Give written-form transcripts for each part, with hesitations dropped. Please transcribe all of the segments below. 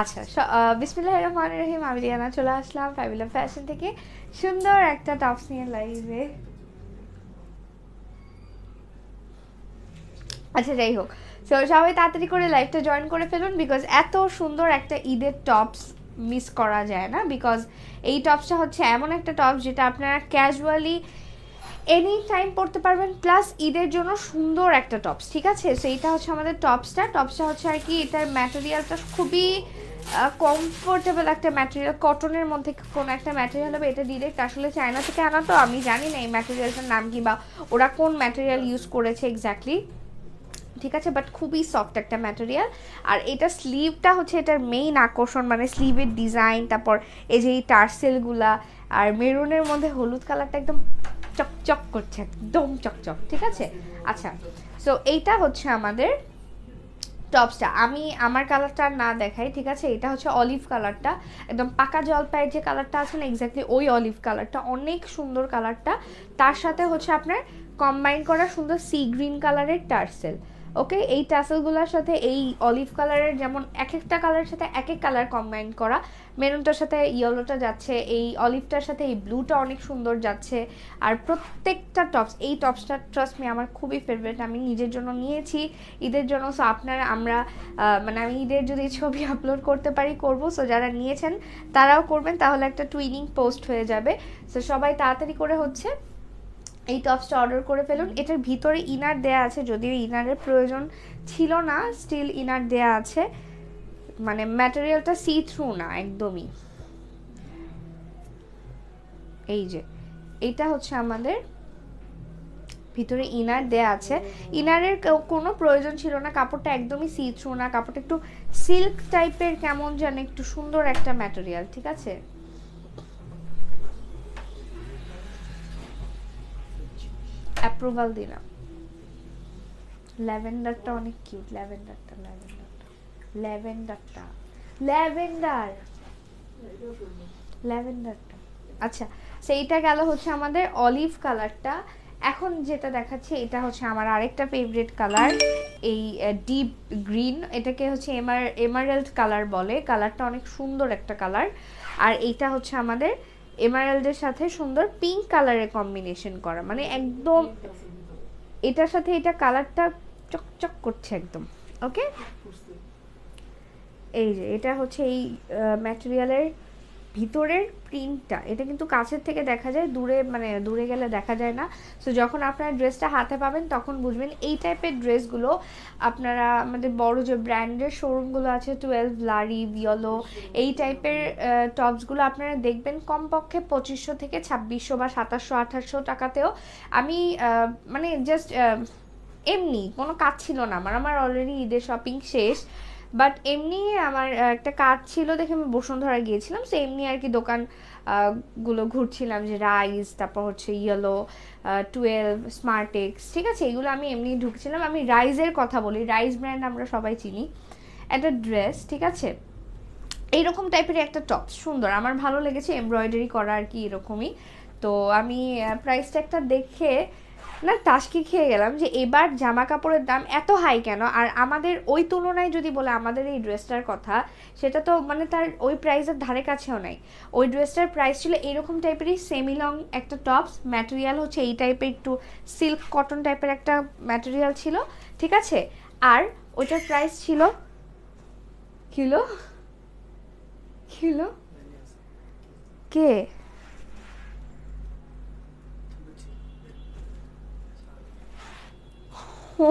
আচ্ছা, বিসমিল্লাহির রহমানির রহিম। আমি রিয়ানা চলে আসলাম ফ্যাবিলা ফ্যাশন থেকে সুন্দর একটা টপস নিয়ে লাইভে। আচ্ছা, যাই হোক, সো সবাই তাড়াতাড়ি করে লাইভটা জয়েন করে ফেলুন, বিকজ এত সুন্দর একটা ঈদের টপস মিস করা যায় না। বিকজ এই টপসটা হচ্ছে এমন একটা টপস যেটা আপনারা ক্যাজুয়ালি এনি টাইম পরতে পারবেন, প্লাস ঈদের জন্য সুন্দর একটা টপস। ঠিক আছে, সো এইটা হচ্ছে আমাদের টপসটা হচ্ছে আর কি, এটার ম্যাটেরিয়ালটা খুবই কমফোর্টেবল একটা ম্যাটেরিয়াল, কটনের মধ্যে কোনো একটা ম্যাটেরিয়াল হবে। এটা ডিরেক্ট আসলে চায়না থেকে আনা, তো আমি জানি না এই ম্যাটেরিয়ালটার নাম কি বা ওরা কোন ম্যাটেরিয়াল ইউজ করেছে এক্স্যাক্টলি, ঠিক আছে, বাট খুবই সফট একটা ম্যাটেরিয়াল। আর এটা স্লিভটা হচ্ছে এটার মেইন আকর্ষণ, মানে স্লিভের ডিজাইন, তারপর এই যে এই টার্সেলগুলা, আর মেরুনের মধ্যে হলুদ কালারটা একদম চকচক করছে, একদম চকচক। ঠিক আছে, আচ্ছা, সো এইটা হচ্ছে আমাদের টপসটা। আমি আমার কালারটা না দেখাই, ঠিক আছে। এটা হচ্ছে অলিভ কালারটা, একদম পাকা জলপাইয়ের যে কালারটা আছে না, এক্স্যাক্টলি ওই অলিভ কালারটা, অনেক সুন্দর কালারটা। তার সাথে হচ্ছে আপনার কম্বাইন করা সুন্দর সি গ্রিন কালারের টার্সেল। ওকে, এই টাসেলগুলোর সাথে এই অলিভ কালারের, যেমন এক একটা কালারের সাথে এক এক কালার কম্বাইন করা, মেরুনটার সাথে ইয়েলোটা যাচ্ছে, এই অলিভটার সাথে এই ব্লুটা অনেক সুন্দর যাচ্ছে। আর প্রত্যেকটা টপস, এই টপসটা ট্রাস্ট মি আমার খুবই ফেভারিট, আমি নিজের জন্য নিয়েছি ঈদের জন্য। সো আপনারা মানে আমি ঈদের যদি ছবি আপলোড করতে পারি করব, সো যারা নিয়েছেন তারাও করবেন, তাহলে একটা টুইনিং পোস্ট হয়ে যাবে। সো সবাই তাড়াতাড়ি করে হচ্ছে এই টপসটা অর্ডার করে ফেলুন। এটার ভিতরে ইনার দেয়া আছে, যদিও ইনারের প্রয়োজন ছিল না, স্টিল ইনার দেয়া আছে, মানে ম্যাটেরিয়ালটা সি থ্রু না একদমই। এই যে এটা হচ্ছে আমাদের ভিতরে ইনার দেয়া আছে, ইনারের কোনো প্রয়োজন ছিল না, কাপড়টা একদমই সি থ্রু না, কাপড়টা একটু সিল্ক টাইপের, কেমন জানে একটু সুন্দর একটা ম্যাটেরিয়াল। ঠিক আছে, অ্যাপ্রুভাল দিলাম। ল্যাভেন্ডারটা অনেক কিউট, ল্যাভেন্ডারটা ল্যাভেন্ডারটা ল্যাভেন্ডার ল্যাভেন্ডারটা আচ্ছা, সেইটা গেল হচ্ছে আমাদের অলিভ কালারটা। এখন যেটা দেখাচ্ছি এটা হচ্ছে আমার আরেকটা ফেভারিট কালার, এই ডিপ গ্রিন, এটাকে হচ্ছে এমারেল্ড কালার বলে। কালারটা অনেক সুন্দর একটা কালার। আর এইটা হচ্ছে আমাদের এমারেল্ডের সাথে সুন্দর পিঙ্ক কালারের কম্বিনেশন করা, মানে একদম এটার সাথে এটা কালারটা চকচক করছে একদম। ওকে, এই যে এটা হচ্ছে এই ম্যাটেরিয়ালের ভিতরের প্রিন্টটা, এটা কিন্তু কাছের থেকে দেখা যায়, মানে দূরে গেলে দেখা যায় না। সো যখন আপনারা ড্রেসটা হাতে পাবেন তখন বুঝবেন। এই টাইপের ড্রেসগুলো আপনারা আমাদের বড় যে ব্র্যান্ডের শোরুমগুলো আছে, 12 লারি, ভিওলো, এই টাইপের টপসগুলো আপনারা দেখবেন কমপক্ষে 2500 থেকে 2600 বা 2700 2800 টাকাতেও। আমি মানে জাস্ট এমনি কোনো কাজ ছিল না আমার অলরেডি ঈদের শপিং শেষ, বাট এমনি আমার একটা কাজ ছিল দেখে আমি বসুন্ধরা গিয়েছিলাম, সো এমনি আর কি দোকান গুলো ঘুরছিলাম, যে রাইস, তারপর হচ্ছে ইয়েলো, 12, স্মার্টেক্স, ঠিক আছে, এগুলো আমি এমনি ঢুকছিলাম। আমি রাইজের কথা বলি, রাইস ব্র্যান্ড আমরা সবাই চিনি। একটা ড্রেস, ঠিক আছে, এইরকম টাইপের একটা টপ সুন্দর, আমার ভালো লেগেছে, এমব্রয়ডারি করা আর কি এরকমই। তো আমি প্রাইস ট্যাগটা দেখে না টাসকি খেয়ে গেলাম, যে এবার জামা কাপড়ের দাম এত হাই কেন। আর আমাদের ওই তুলনায় যদি বলে আমাদের এই ড্রেসটার কথা, সেটা তো মানে তার ওই প্রাইসের ধারে কাছেও নাই। ওই ড্রেসটার প্রাইস ছিল এরকম টাইপেরই, সেমি লং একটা টপস, ম্যাটেরিয়াল হচ্ছে এই টাইপের একটু সিল্ক কটন টাইপের একটা ম্যাটেরিয়াল ছিল, ঠিক আছে। আর ওইটার প্রাইস ছিল কিলো কিলো কে ও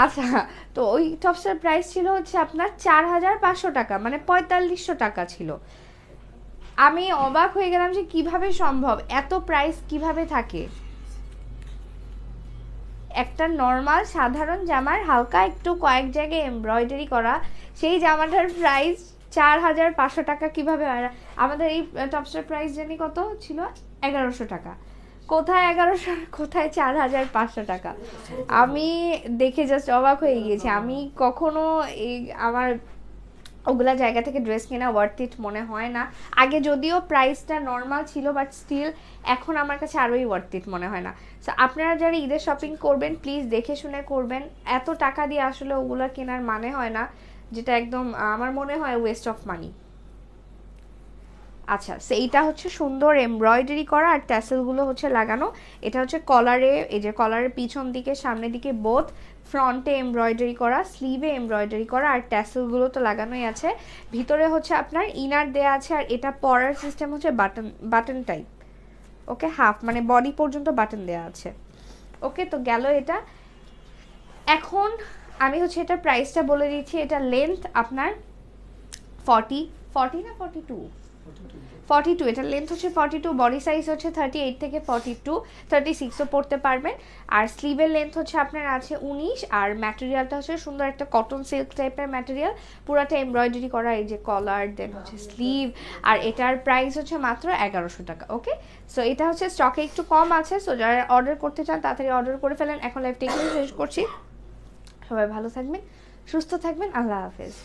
আচ্ছা, তো ওই টপসটার প্রাইস ছিল হচ্ছে আপনার 4500 টাকা, মানে 4500 টাকা ছিল। আমি অবাক হয়ে গেলাম যে কিভাবে সম্ভব, এত প্রাইস কিভাবে থাকে। একটা নর্মাল সাধারণ জামার হালকা একটু কয়েক জায়গায় এমব্রয়ডারি করা, সেই জামাটার প্রাইস 4500 টাকা কিভাবে হয় না। আমাদের এই টপসটার প্রাইস জানি কত ছিল, 1100 টাকা। কোথায় 1100, কোথায় 4500 টাকা। আমি দেখে জাস্ট অবাক হয়ে গিয়েছি। আমি কখনো এই আমার ওগুলা জায়গা থেকে ড্রেস কেনা ওয়ার্থ ইট মনে হয় না। আগে যদিও প্রাইসটা নর্মাল ছিল, বাট স্টিল এখন আমার কাছে আরোই ওয়ার্থ ইট মনে হয় না। সো আপনারা যারা ঈদের শপিং করবেন প্লিজ দেখে শুনে করবেন, এত টাকা দিয়ে আসলে ওগুলো কেনার মানে হয় না। যেটা একদম আমার মনে হয় ওয়েস্ট অফ মানি। আচ্ছা, সো এইটা হচ্ছে সুন্দর এমব্রয়ডারি করা আর ট্যাসেলগুলো হচ্ছে লাগানো। এটা হচ্ছে কলারে, এই যে কলারের পিছন দিকে সামনের দিকে বোথ, ফ্রন্টে এমব্রয়ডারি করা, স্লিভে এমব্রয়ডারি করা আর ট্যাসেলগুলো তো লাগানোই আছে। ভিতরে হচ্ছে আপনার ইনার দেয়া আছে আর এটা পরার সিস্টেম হচ্ছে বাটন, বাটন টাইপ। ওকে, হাফ মানে বডি পর্যন্ত বাটন দেয়া আছে। ওকে, তো গেল এটা। এখন আমি হচ্ছে এটা প্রাইসটা বলে দিচ্ছি। এটা লেন্থ আপনার 40 40 না 42, 42, এটা লেন্থ হচ্ছে 42, বডি সাইজ হচ্ছে 38 থেকে 42, 36ও পড়তে পারবেন। আর স্লিভের লেন্থ হচ্ছে আপনার আছে 19, আর ম্যাটেরিয়ালটা হচ্ছে সুন্দর একটা কটন সিল্ক টাইপের ম্যাটেরিয়াল, পুরাটা এমব্রয়ডারি করা, এই যে কলার দেন হচ্ছে স্লিভ। আর এটার প্রাইস হচ্ছে মাত্র 1100 টাকা। ওকে, সো এটা হচ্ছে স্টকে একটু কম আছে, সো যারা অর্ডার করতে চান তাড়াতাড়ি অর্ডার করে ফেলেন। এখন লাইভটা এখানে শেষ করছি। সবাই ভালো থাকবেন, সুস্থ থাকবেন, আল্লাহ হাফেজ।